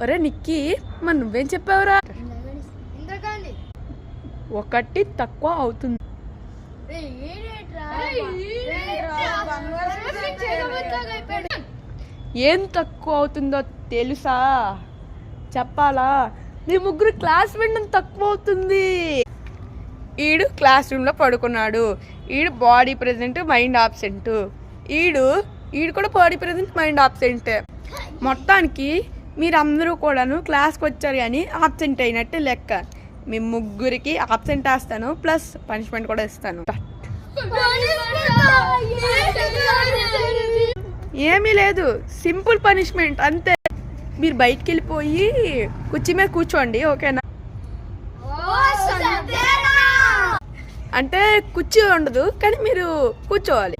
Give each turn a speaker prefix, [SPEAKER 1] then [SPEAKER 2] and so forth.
[SPEAKER 1] ఒరే నిక్కీ మరి నువ్వేం చెప్పావురా? ఒకటి తక్కువ అవుతుంది. ఏం తక్కువ అవుతుందో తెలుసా? చెప్పాలా? మీ ముగ్గురు క్లాస్ వినడం తక్కువ అవుతుంది. ఈడు క్లాస్ రూమ్లో పడుకున్నాడు, ఈడు బాడీ ప్రెజెంట్ మైండ్ ఆబ్సెంట్, ఈడు కూడా బాడీ ప్రెజెంట్ మైండ్ ఆబ్సెంట్. మొత్తానికి మీరందరూ కూడాను క్లాస్కి వచ్చారు కానీ ఆబ్సెంట్ అయినట్టు లెక్క. మీ ముగ్గురికి ఆబ్సెంట్ వేస్తాను, ప్లస్ పనిష్మెంట్ కూడా ఇస్తాను. ఏమీ లేదు, సింపుల్ పనిష్మెంట్ అంతే. మీరు బయటికి వెళ్ళిపోయి కుర్చీ మీద కూర్చోండి, ఓకేనా? అంటే కుర్చీ ఉండదు కానీ మీరు కూర్చోవాలి.